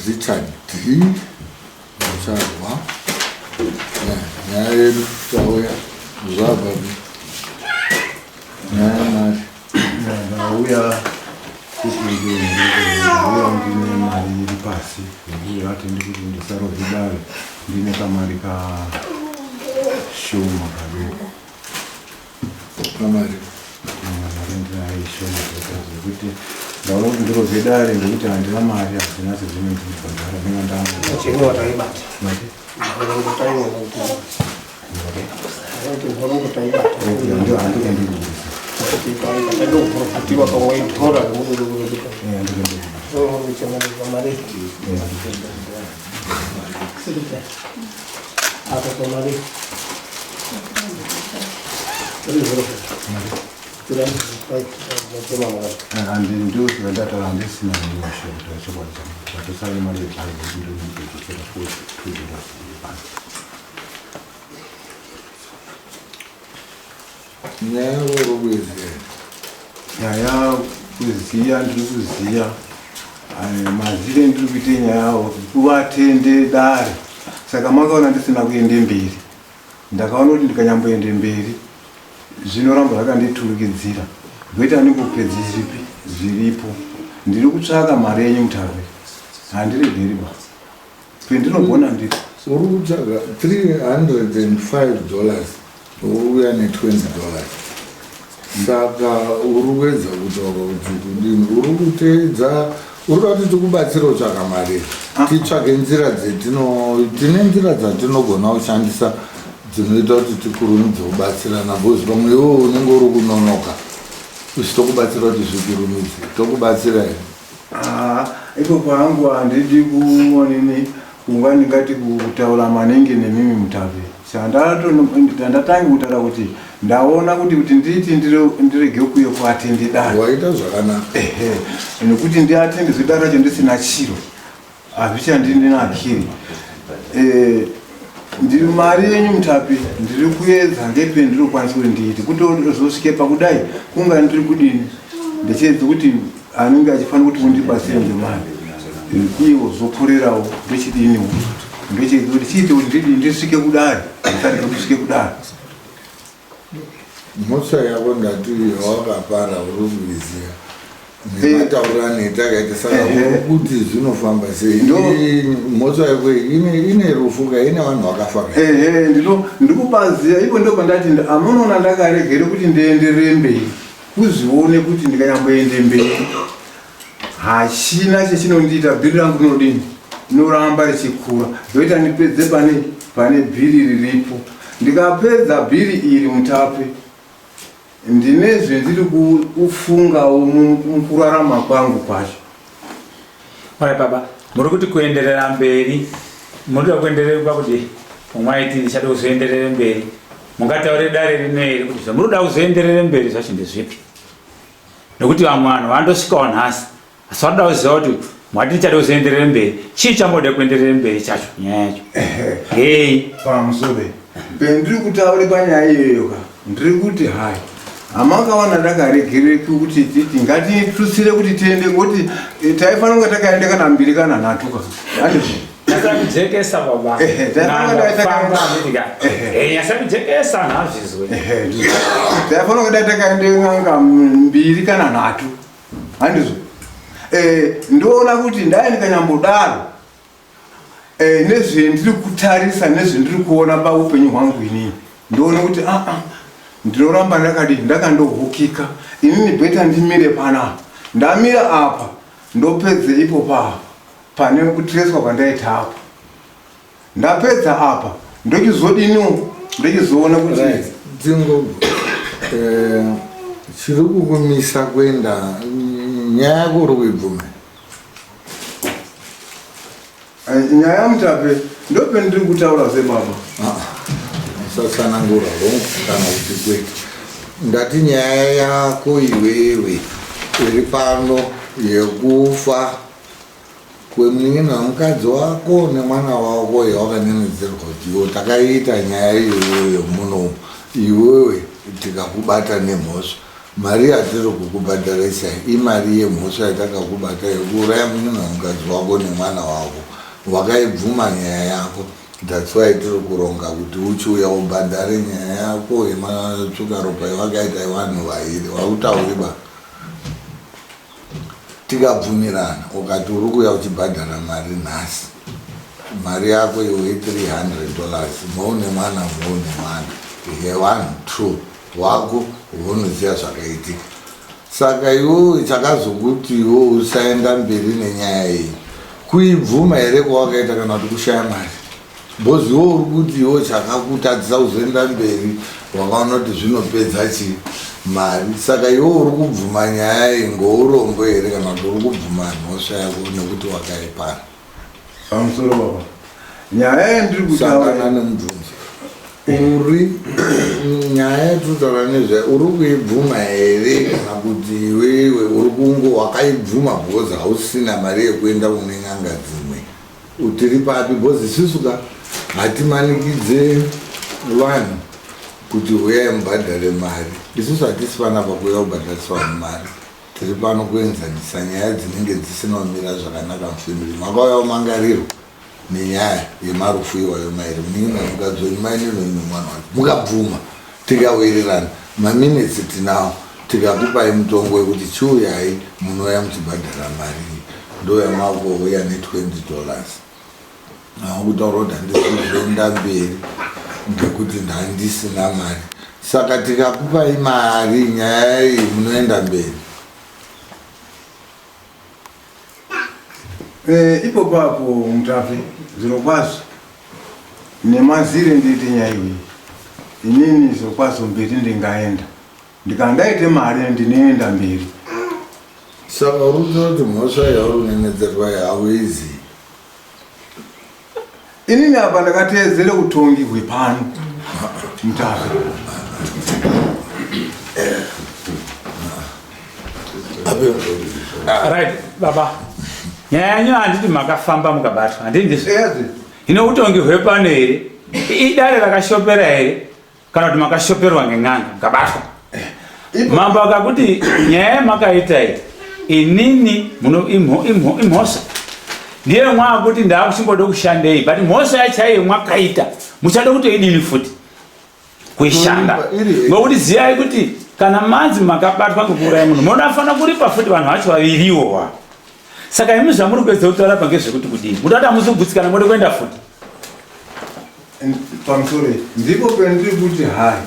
Richard D. Mucharwa. Nyaya yedu tauya zvabva nyaya mari ndauya ndauya ndine mari iri pasi yekuti ati ndikuti ndisarodze dare ndine kamari kashoma kadoko kamari ndiraishoma zvekuti ndaona kuti ndirodze dare ngekuti handina mari hazina sezvine ndinobhadhara and ndio tunataka andisi na mwisho tutachukua tutasali mali ya ndio tutachukua nyaya kuziya ndiri kuziya mazire ndiri kuite nyaya kuvatende dare saka makaona ndisina kuende mberi ndakaona kuti ndikanyamboende mberi zvinoramba zvakanditurikidzira ndoita ndingopedzi zviripo ndiri kutsvaka mari yenyu mutare handiregeri basa pendinogona ndiri uri kutsvaga $305 uya ne$20 saka uri kuedza kutaura kuti kudini uri kuteedza uri kuti tikubatsira kutsvaga mari titsvage nzira tine nzira dzatinogona kushandisa dzinoita kuti tikurumidze kubatsirana bhozi pamwe iwo unenge uri kunonoka usitokubatsira kuti zvikurumidze tokubatsira here ipo pangu handidi kuonini kunga ndingati kutaura maningi nemimi mutape ndatanga kutaura kuti ndaona kuti nditi ndirege kuye kuatende dare waita zvakanaka nekuti ndiatende zvedare racho ndisina chiro hazvichandinakiri ndiri mari yenyu mutapi ndiri kuedza ngepe ndiri kukwanisa kuti ndiite kuti zosvike pakudai kunga ndiri kudini ndichiedza kuti anenge achifanira kuti undibatsire ngemari iwo zokorerawo ndechidiniwo ndochiedza kuti chiite kuti ndisvike kudare nditarika kusvike kudare mhosva yako ndati wakapara uri kuiziya nemataura netakaita saka kuti zvinofamba sei mhosva yako ine rufuka ine vanhu vakafa ndikubaziya ipo ndopandati amunoona ndakaregere kuti ndienderere mberi kuzvione kuti ndikanyamboende mberi hachina chechinondiita bhiri rangu rinodini rinoramba richikura ndoita ndipedze pane bhiri riripo ndikapedza bhiri iri mutape ndine zvendiri kufungawo mukurarama kwangu kwacho. Ora baba, muri kuti kuenderera mberi, muri kuenderera kuti umwaiti ndichada kuzoenderera mberi. Mungataure dare rineri kuti muri kuda kuzoenderera mberi zvacho ndezvipi? Nokuti vamwe vanhu vandosvikawo nhasi. Asi vanoda kuziva kuti mwati ndichada kuzoenderera mberi, chii chamboda kuenderera mberi chacho nyaya yacho? Pamusoro pendiri kutaura panyaya iyoyo ndiri kuti hai amakaona ndakaregere kuti ngatitutsire kuti tiende ngoti taifanira kunge takaenda kana mbiri kana nhatu Nyasabijekesa baba. Nyasabijekesa nazvizwe. Taifanira kunge takaenda mbiri kana nhatu handizvo. Ndoona kuti ndai ndikanyambodaro nezvendiri kutarisa nezvendiri kuona paupenyu hwangu inini ndoona kuti ndinoramba ndakandohukika inini bheta ndimire panapa ndamira apa ndopedze ipo papa pane kutreswa kwandaita apa ndapedza apa ndochizodiniwo ndochizoona kuti dzingo chiri kukumisa kuenda nyaya yako uri kuibvuma nyaya mutape ndopendiri kutaura sebaba sasanangura hongu kana kuti kwete ndati nyaya yako iwewe iri pano yekufa kwemunin'ina wamukadzi wako nemwana wako yawakaninidzirwa kuti iwo takaita nyaya iyoyo muno iwewe tikakubata nemhosva mari yatiri kukubhadharisa imari yemhosva yatakakubata yekuuraya munhu mukadzi wako nemwana wako. Wakaibvuma nyaya yako, that's why tiri kuronga kuti uchiuya ubhadhare nyaya yako yematsvuka ropa yavakaita vanhu vairi vautauriba. Tikabvumirana ukati uri kuya uchibhadhara mari nhasi, mari yako iwe $300 moune mwana yevanhu true wako unoziva zvakaitika. Saka iwe chakazokuti iwe usaenda mberi nenyaya iyi kuibvuma here kwawakaita kana kuti kushaya mari? Because iwe uri kuti iwe chakakutadzisa kuzoenda mberi wakaona kuti zvinopedza chii? Mari. Saka iwe uri kubvuma nyaya iyi ngourombo here kana kuti uri kubvuma mhosva yako nekuti wakaipara? Pamusoro baba, nyaya yandiri kutaura nemubvunzo uri nyaya yatutaura nezvayo uri kuibvuma here kana kuti iwewe uri kungo wakaibvuma because hausina mari yekuenda kune n'anga dzimwe? Utiri papi? Because isusuka hatimanikidze vanhu kuti uyai mubhadhare mari. Isusu hatisi panapa kuuya kubhadharisa vanhu mari, tiri pano kuenzanisa nyaya dzinenge dzisina kumira zvakanaka mufemiri. Makauyawo mangariro nenyaya yemarufu iwayo mairi, munini mukadzi wenyu maine noimwe mwana wacho, mukabvuma tikawirirana maminitsi tinawo, tikakupai mutongo wekuti chiuyai munouya muchibhadhara mari ndo yamavouya ne$20. Kutaura kuti handisizoenda mberi ngekuti handisina mari. Saka tikakupai mari nyaya iyi munoenda mberi. Ipo papo Mutape, zvirokwazvo nemazire nditi nyaya iyi inini zvirokwazvo mberi ndingaenda, ndikandaite mari ndinoenda mberi. Saka uri kuti mhosva yauri kunenedzerwa hauizivi? Inini apa ndakateedzere utongi hwepano Mutape. Right, baba. Nyaya yanyu handiti makafamba mukabatwa, handindizvo. Hino utongi hwepano here idare rakashopera here kana kuti makashoperwa ngen'anga mukabatwa? Mambo akakuti nyaya yamakaita iyi inini imhosva ndiye mwakuti ndakuchimboda kushandei, but mhosva yachaiyo mwakaita muchada kutoidini futi kuishanda, ngokuti ziyai kuti kana manzi makabatwa ngekuuraya munhu munofanira kuripa futi vanhu vacho vaviriwo. Saka imi zvamuri kuedza kutaura apa ngezvekuti kudini? Mudada muzogutsikana mode kuenda futi? Pamusoro ndipo pendiri kuti hai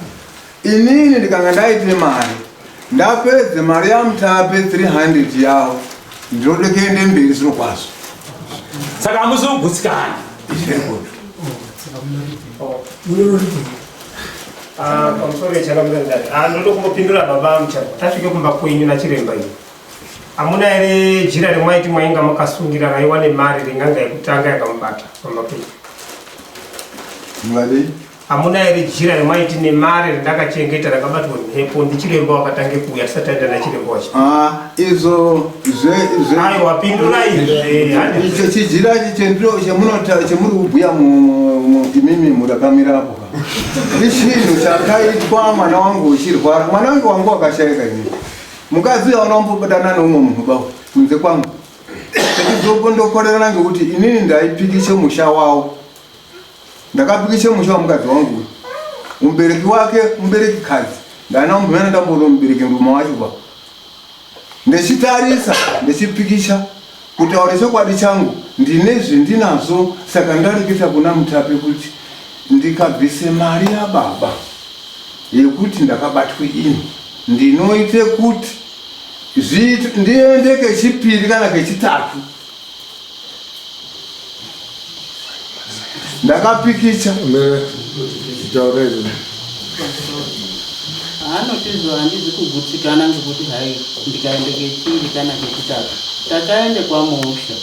inini ndikanga ndaite mari ndapedze mari yaMutape 300 yawo ndinode kuende mberi zvino kwazvo. Saka hamuzogutsikana. Pamusoro chakamurandati anoda kumbopindura baba Muchape, tasvike kumba kwenyu nachiremba iyo, hamuna here jira rimwaiti mwainga makasungira raiwa nemari ringanga yekutanga yakamubata pamapenyu? Mwari hamuna here jira rimwaiti nemari rindakachengeta rakabatwa mhepo ndichiremba wakatange kuuya tisati taenda nachiremba wacho? Izvo aiwa pindurai icho chijira chemuri kubhuya imimi murakamirapo ichinhu chakaitwa mwana wangu uchirwara. Mwana wangu wakashayika inini, mukadzi aunombobatana neumwe munhu bawo kunze kwangu, ndizokondokorerana ngekuti inini ndaipikishe musha wawo, ndakapikishe musha wamukadzi wangu, mubereki wake mubereki kadzi ndana mumhena ndambono mubereki ndume wacho ba ndechitarisa ndechipikisha kutaura chokwadi changu ndine zvendinazvo. Saka ndareketa kuna Mutape kuti ndikabvise mari yababa yekuti ndakabatwe ini ndinoite kuti ndiende kechipiri kana kechitatu. Ndakapikicha anotizwa handizi kugutsikana ngekuti hai ndikaende kechipiri kana kechitatu. Takaende kwaMhosva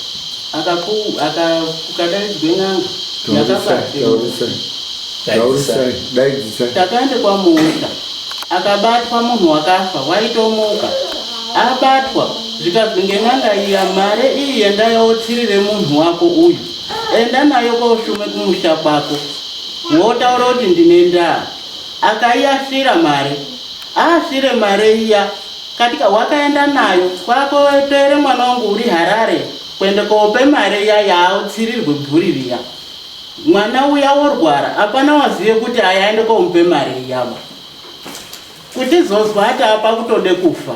akadaidzwe n'anga takaende kwaMhosva akabatwa munhu wakafa waitomuka abatwa zvikazwi ngen'anga iya mari iyi enda yotsirire munhu wako uyu, enda nayo koshume kumusha kwako, wotaura kuti ndine ndaa. Akaiyasira mari Ashire mare iya katika wakaenda nayo kwakotere mwana wangu uri Harare kwenda kope mare iya yaautsirirwe bhuri riya. Mwana uya orwara hapana wazive kuti ayaende komupe mare iyaba. Kuti zozwa ati apa kutode kufa.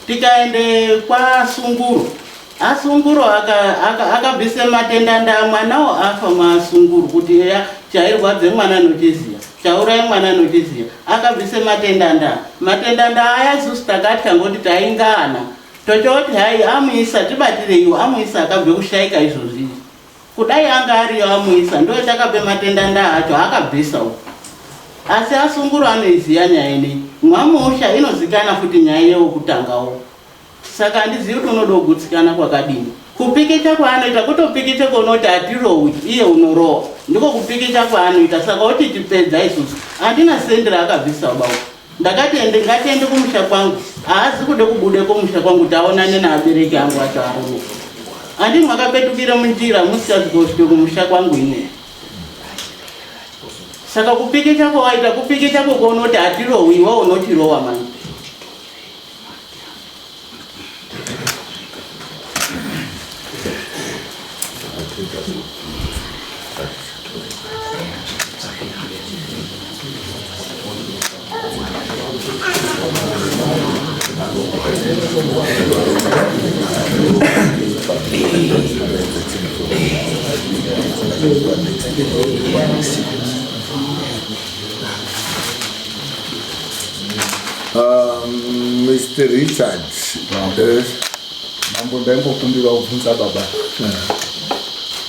Tikaende kwa Sunguru. Asunguru akabvise matenda nda mwanawo afa masunguru kuti eya chairwadze mwana nochiziya chaurai mwana nochiziya akabvise matenda nda aya isusu takatya ngoti taingana tochoti hai amuisa tibatireiwo amuisa akabve kushaika izvozvi kudai anga ariyo amuisa ndo takape matenda nda acho akabvisawo asi asunguru anoiziya nyaya ineyi mwamusha inozikana futi nyaya yekutangawo. Saka handizivi kuti unoda kugutsikana kwakadini. Kupikicha kwaanoita kutopikicha kunoti hatirowi iye unorowa ndiko kupikicha kwaanoita. Saka kuti tipedza isusu handina sendi raakabvisa bawo. Ndakati ngatiende kumusha kwangu haasi kude kubude kumusha kwangu taonane naabereki angu acho arume. Handini mwakapetukire munjira musikazi kusvike kumusha kwangu ine. Saka kupikicha kwawaita kupikicha kwokuonoti hatirowi iwe unotirowa mani. Mr. Richard, mambo ndaimbokumbirwa kubvunza baba.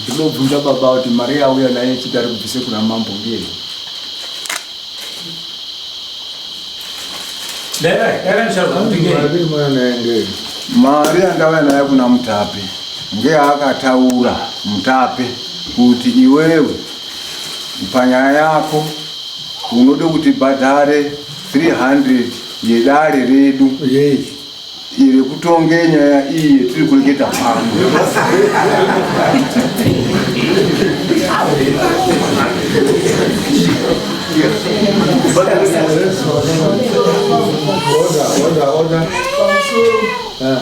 Ndinobvunza baba kuti mari yauya naye chidari kubvise kuna mambo ngei? Mari yandauya naye kuna Mutape ngeakataura Mutape kuti iwewe panyaya yako unode kuti bhadhare 300 yedare redu iri kutonge nyaya iyi tiri kureketa pano. Order.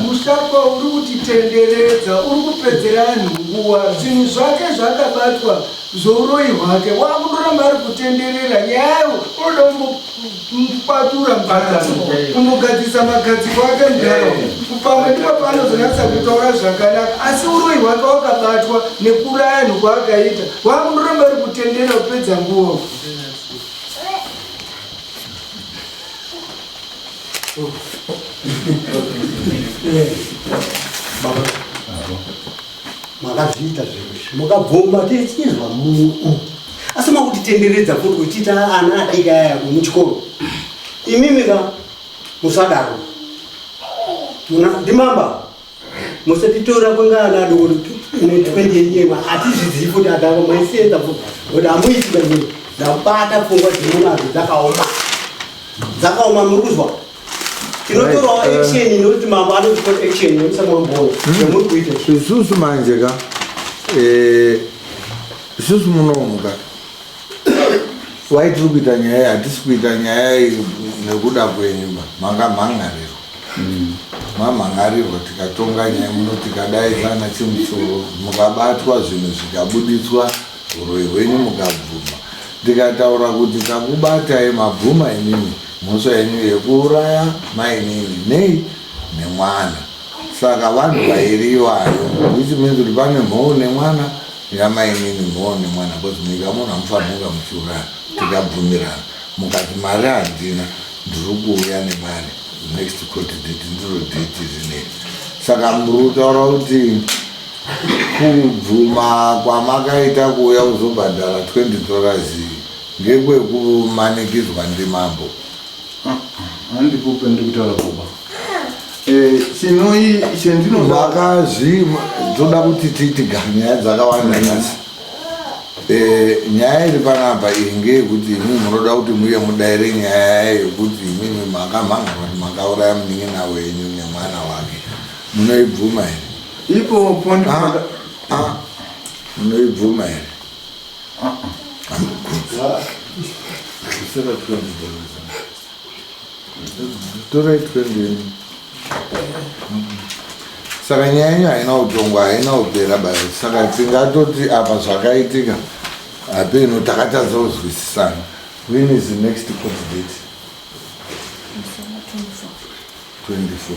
Mushakwa uri kutitenderedza uri kupedzera vanhu nguva zvinhu zvake zvakabatwa zvouroyi hwake wakundoramba ari kutenderera nyayo unoda kumukwatura mbatano kumugadzisa magadziko ake mundaraunda pamwe ndipo paanozonatsa kutaura zvakanaka asi uroyi hwake wakabatwa nekuraya nhu kwaakaita wakundoramba ari kutenderera kupedza nguva. Makazviita zveshe mukabvuma tichizwa munhu asi makutitenderedza kuti kuchiita ana adiki aya muchikoro imimika musadaro ndimamba musatitora kwenga ana adoko 20 years hatizvizivi kuti adako maisenza kuti hamuitika nyini dzakubata pfungwa dzinonadzo dzakaoma muri kuzwa tinotorawo action nokuti mambo anozvikora action nokusamambona zvemuri kuita isusu manje ka isusu munomuka waitiri kuita nyaya hatisi kuita nyaya nekuda kwenyumba mamhangarirwa tikatonga nyaya muno tikadaidzana chimusoro mukabatwa zvinhu zvikabuditswa uroi hwenyu mukabvuma tikataura kuti takubatai mabvuma inini mhosva yenyu yekuuraya mainini nei nemwana. Saka vanhu vairiwayo which means kuti pane mhou nemwana yamainini mhou nemwana because munyika munhu hamufanira muchiuraya. Tikabvumirana mukati mari handina ndiri kuuya nemari next court date ndiro date rinei. Saka muri kutaura kuti kubvuma kwamakaita kuuya kuzobhadhara $20 ngekwekumanikizwa ndimambo. Handikupe ndikutaura baba. Chinoi chendinoda toda kuti tiitigara nyaya dzakawanda nyasi. Nyaya iri panapa iyi ngeyekuti imimi munoda kuti muye mudaire nyaya yekuti imimi makamhanga kuti makauraya munin'ina wenyu nemwana wake. Munoibvuma here? Ipopo ndinoda munoibvuma here? torai 20. Saka nyaya haina utongo haina upera basi. Saka tingatoti apa zvakaitika hapeno takatadzozwisisana. When is the next court date? 24.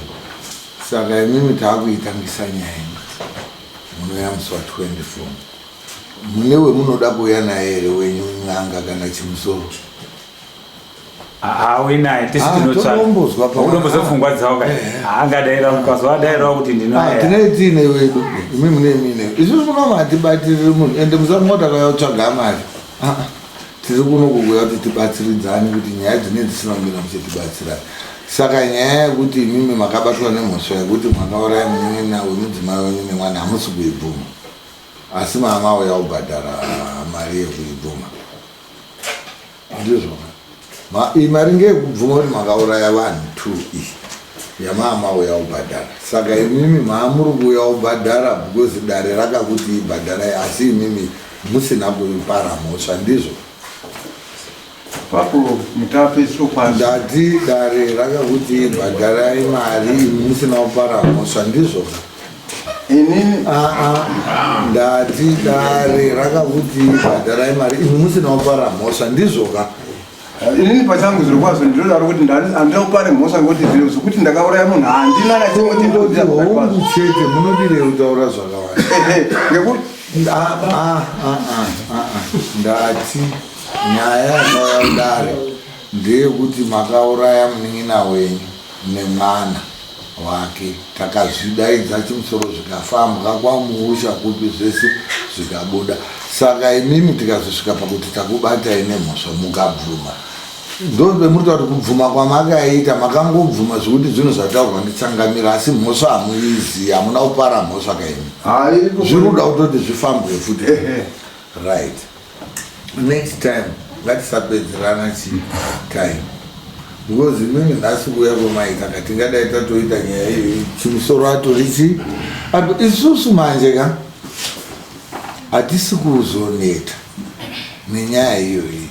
Saka imimi taakuitangisa nyaya munoya musi wa 24. Munewe munoda kuuya naye here wenyu n'anga kana chimusoro? Awinaye tisi tinotsvaka pfungwa dzawo angadaira mukazovadairawo kuti ndinoitine wedu imi mune isusu munomatibatiriri munhu ende musamota kayatsvaga mari tiri kuno kukuya kuti tibatsiridzane kuti nyaya dzine dzisinamira muchitibatsirani. Saka nyaya yekuti imimi makabatwa nemhosva yekuti mwakauraya munyinina wemudzimai wenyu nemwana hamusi kuibvuma, asi mama uya kubhadhara mari yekuibvuma ndizvo mari ngeyekubvuma kuti makauraya vanhu 2 yamama uya kubhadhara. Saka imimi maamuri kuuya kubhadhara because dare rakakuti ibhadharai, asi imimi musina kuipara mhosva ndizvo papo mutapesiro kwazvo ndati dare rakakuti ibhadharai mari musina kupara mhosva ndizvo inini ndati dare rakakuti ibhadharai mari musina kupara mhosva ndizvoka inini pachangu zviri kwazvo ndinodaro kuti handina kupare mhosva ngekuti zviro zvokuti ndakauraya munhu handina nachimwe chete munodirei kutaura zvakawanda ngekuti ndati nyaya inouya kudare ndeyekuti makauraya munin'ina wenyu nemwana wake, takazvidaidza chimusoro zvikafambwa kwamuusha kupi zvese zvikabuda. Saka imimi tikazosvika pakuti takubatai nemhosva mukabvuma, ndombe muri kuti kubvuma kwamakaita makangobvuma zvekuti zvinhu zvataurwa ndichangamira, asi mhosva hamuizi, hamuna kupara mhosva kaimi, zviri kuda kutoti zvifambwe futi. Right, next time ngatisapedzerana time because imimi nhasi kuuya kwemaita katingadai tatoita nyaya iyoyi chimusoro atorichi apo isusu manje ka hatisi kuzoneta nenyaya iyoyi.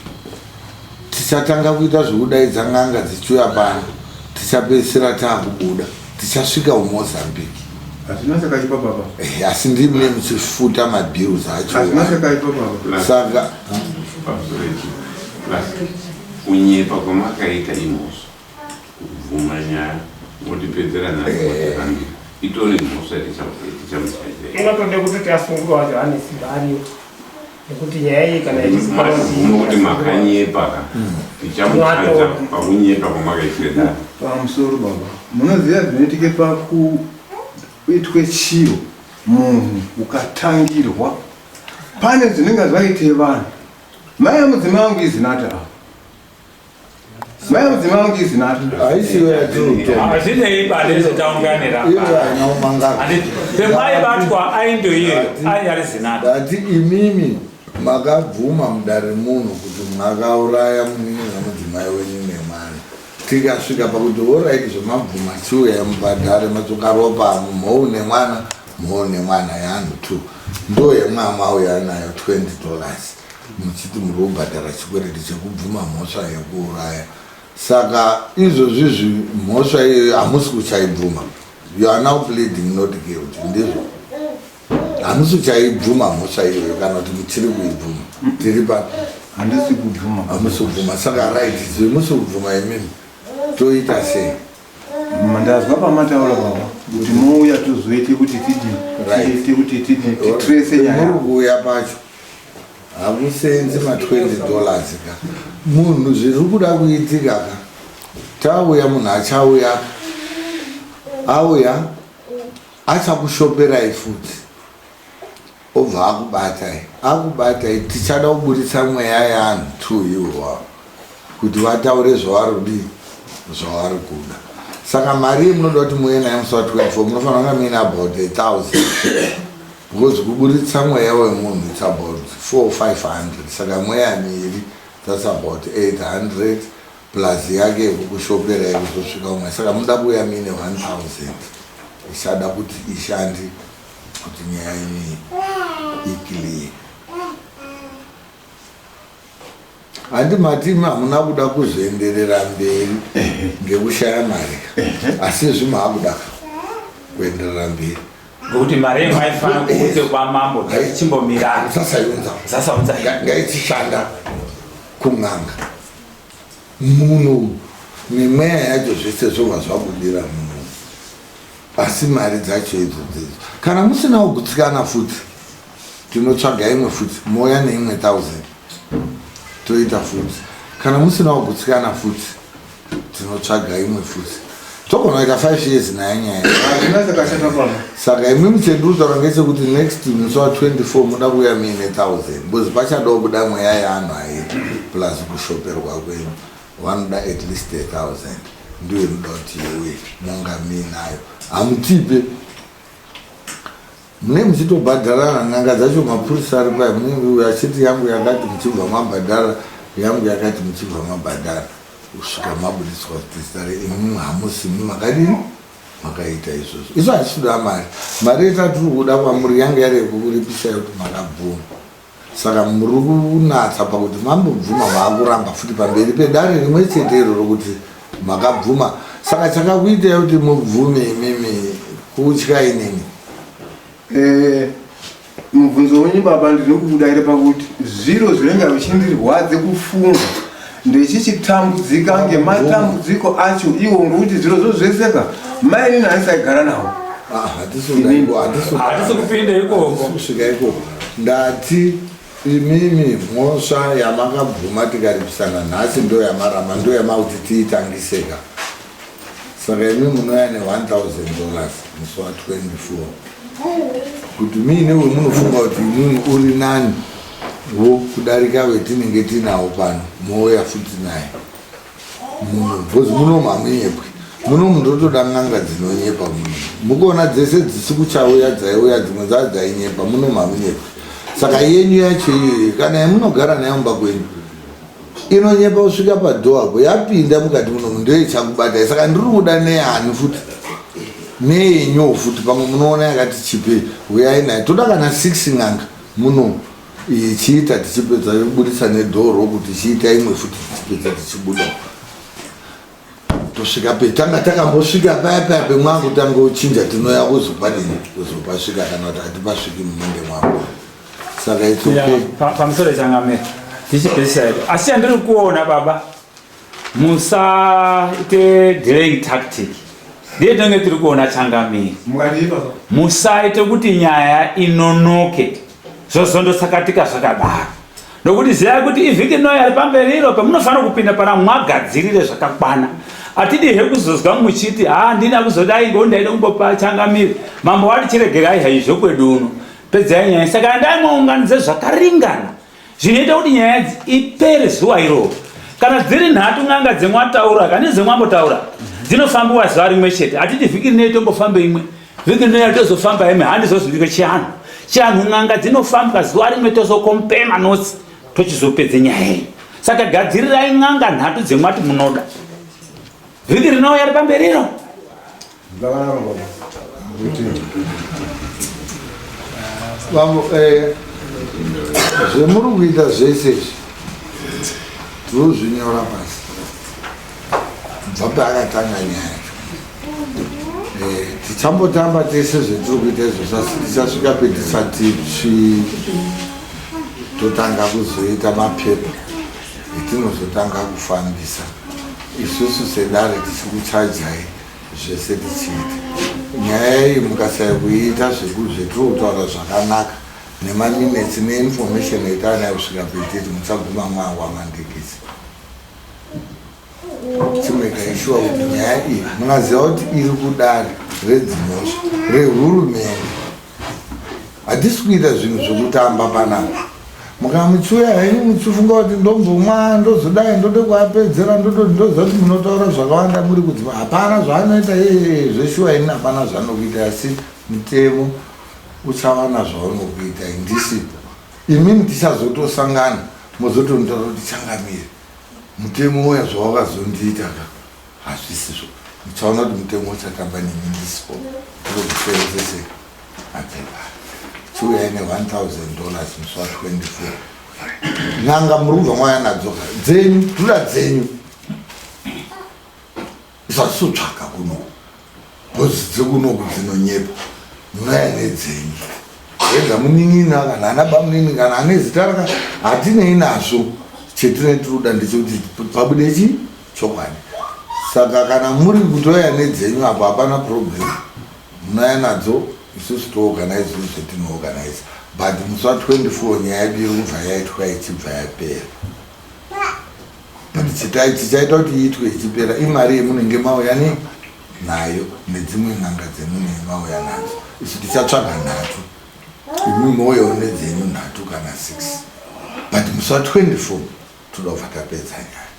Tichatanga kuita zvekudaidza n'anga dzichiuya pano, tichapedzisira taakubuda, tichasvika kuMozambique. Asi ndimi nemuchifuta mabhills acho. Saka kunyepa kwamakaita imhosva kubvuma nyaya motipedzerana itori mhosva tichamuchaizera inotode kutoti asungurwa Johannes ariyo nekuti nyaya iyi kana ichivuma kuti makanyepa tichamuchaza pakunyepa kwamakaitira pamusoro baba. Munoziva zvinoitike pakuitwe chiro munhu ukatangirwa pane zvinenge zvaite vanhu. Mai mudzimai wangu izinata apa, mai mudzimai wangu izinata aisiwe yatinotora hazvinei bade setaunganira pemai batwa aindoiyo aiari zinata. ndati imimi makabvuma mudare munhu kuti makauraya munin'ina mudzimai wenyu nemwana, tikasvika pakuti oraiti zvemabvuma chiuya mubhadhare matsokaropa mhou nemwana yanhu 2 ndo yemwama uya nayo $20 muchiti muri kubhadhara chikwereti chekubvuma mhosva yekuuraya. Saka izvozvizvi mhosva iyoyo hamusi kuchaibvuma, you are now pleading not guilty ndizvo, hamusi kuchaibvuma mhosva iyoyo kana kuti muchiri kuibvuma tiri pa handisi kubvuma, hamusi kubvuma. Saka right zimusi kubvuma imimi toita sei? Ndazwa pamataura baba kuti mouya tozoite kuti titrese nyaya. Muri kuuya pacho hamusenzi $20 ka munhu zviri kuda kuitika ka tauya munhu achauya auya achakushoperai futi obva akubatai tichada kuburitsa mweya yeanhu 2 iwowa kuti vataure zvavari kuda. Saka mari munoda kuti muye nayo musi wa24 munofanira kunga muine about 1,000 because kuburitsa mweya wemunhu it's about 400 or 500. Saka mweya miri that's about 800 plus yake yekukushopera yekusvika umwe. Saka munoda kuuya muine 1,000 ichada kuti ishande kuti nyaya ini iclear. handi matimi hamuna kuda kuzoenderera mberi ngekushaya mari asi zvimwe hakuda kuenderera mberi ngokuti mari yemaifana kuudze kwamambo dzichimbomirana sasaunza ngaitishanda kun'anga muno nemweya yacho zvese zvobva zvabudira muno asi mari dzacho idzodzo kana musina kugutsikana futi tinotsvaga imwe futi moya neimwe 1000 toita futi kana musina kugutsikana futi tinotsvaga imwe futi togona kuita 5 years naye nyaya saka imwe muchendiri kutaura ngechekuti next musi wa24 muda kuuya muine 1000 because pachadawo kuda mweya yeanhu airi plus kushoperwa kwenyu vanoda at least 1000 ndiyo inoda kuti iwe monga muinayo hamutipe mune muchitobhadharana n'anga dzacho mapurisa ari kwai munenge achiti yangu yakati muchibva mabhadhara yangu yakati muchibva mabhadhara kusvika mabudiswa tisare imwe hamusimi makadini makaita izvozvo izvo hachitoda mari yetatiri kuda kwamuri yange yari yekuripisai kuti makabvuma saka muri kunatsa pakuti mambobvuma maakuramba futi pamberi pedare rimwe chete iroro kuti makabvuma saka chakakuitai kuti mubvume imimi kutya inini mubvunzo wenyu baba ndinokubudaire pakuti zviro zvinenge zvichindirwadze kufunga ndichichitambudzika ngematambudziko acho iwo ngokuti zvirozvo zveseka mai nini haisaigara nawo hatisi kupinda ikoko kusvika ikoko ndati imimi mhosva yamakabvuma tikaripisana nhasi ndo yamaramba ndo yamakuti tiitangiseka saka imi munoya ne$1000 musi wa24 kuti miine wemunofunga kuti imini uri nani wo kudarika wetinenge tinawo pano moya futi naye muno bhozi muno mamunyepwe muno mundotoda n'anga dzinonyepa muno mukuona dzese dzisi kuchauya dzaiuya dzimwe dzadzainyepa muno mamunyepwe saka yenyu yacho iyoyo kana yamunogara nayo mumba kwenyu inonyepa kusvika padhoapo yapinda mukati muno ndoichakubatai saka ndiri kuda neyani futi neyenyu futi pamwe munoona yakati chipe uyai nayo toda kana 6 n'anga muno ichiita tichipedza yobudisa nedhoro kuti chiita imwe futi tichipedza tichibuda tosvika petanga takambosvika paya paya pemwangu tangochinja tinoya kuzopadini kuzopasvika kana kuti hatipasviki munenge mwangu saka pamusoro changamera tichipedzisa here asi handiri kuona baba musaite delaying tactic ndiye tinenge tiri kuona changamiri musaite kuti nyaya inonoke zvozondosakatika zvakadaro nokuti ziyai kuti ivhiki noyo ari pamberiro pamunofanira kupinda pana mwagadzirire zvakakwana atidihe kuzozwa muchiti ndina kuzodai ngondaida kumbopa changamiri mambo wati chiregerai haizvo kwedu uno pedzai nyaya saka ndaimwaunganidze zvakaringana zvinoita kuti nyaya ipere zuva iroro kana dziri nhatu n'anga dzemwataura kana dzemwambotaura dzinofambiwa zuva rimwe chete atiti vhiki rinoyi tombofambe imwe vhiki rinoyi tozofamba imwe handizozvike chianhu n'anga dzinofambwa zuva rimwe tozokompema nosi tochizopedze nyaya iyi saka gadzirirai n'anga nhatu dzemwati munoda vhiki rinouya ri pamberiro zvemuri kuita zvese izvi tirozvinyora pasi bva paakatanga nyaya tichambotamba tese zvetiri kuita izvo tichasvika petisati totanga kuzoita mapepa etinozotanga kufambisa isusu sedare tichikuchajai zvese tichiita nyaya iyi mukasai kuiita zvetiri kutaura zvakanaka nemaminetsi neinformation yaitanayo kusvika petiti musaguma mwawamandikisi chimwekaishuwa kuti nyaya iyi munaziva kuti iri kudare redzimhosva rehurumende hatisi kuita zvinhu zvokutamba panapa mukamuchiuya henyu muchifunga kuti ndombomwa ndozodai ndode kuapedzera ndozoza kuti munotaura zvakawanda muri kudzima hapana zvaanoita zveshuwa ini hapana zvaanokuita asi mutemo uchavana zvaunokuita indisi imini tichazotosangana mozotontaura kuti changamire mutemo uya zvawakazondiita ka hazvisizvo muchaona kuti mutemo uchatamba nemindisipo tirikusevenzese mapepa chiuyai ne$1000 musi wa24 n'anga murubva mwaya nadzo dzenyu dhura dzenyu isasutsvaka kuno bhozi dzekunoku dzinonyepa munaya nedzenyu rega munin'ina kana ana bamunini kana ane zita raka hatinei nazvo chetinenge tiruda ndechekuti pabude chi chokwadi saka kana muri kutoya nedzenyu apo hapana problem munaya nadzo isusu toorganize zvetinoorganize but musa 24 nyaya yedu yekubva yaitwa ichibva yapera but tichaita kuti iitwe ichipera imari yemunenge mauya nayo nedzimwe n'anga dzemunenge mauya nadzo isu tichatsvaga 3 imwe mouyawo nedzenyu 3 kana 6 but musa 24 toda kubva tapedza nyaya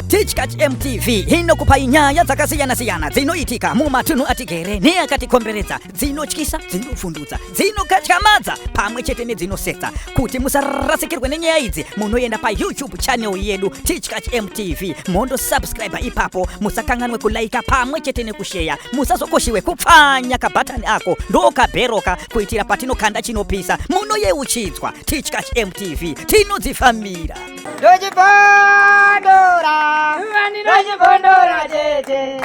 Teachcatch MTV inokupa nyaya dzakasiyana-siyana dzinoitika mumatunhu atigere neakatikomberedza, dzinotyisa, dzinofundutsa, dzinokatyamadza pamwe chete nedzinosetsa. Kuti musarasikirwe nenyaya idzi, munoenda pa YouTube channel yedu Teachcatch MTV, mondo subscribe ipapo, musakanganwe kulaika pamwe chete nekushare, musazokoshiwe kupfanya kabhatani ako ndokabheroka kuitira patinokanda chinopisa munoyeuchidzwa. Teachcatch MTV tinodzifamira. Dojibondora, tete.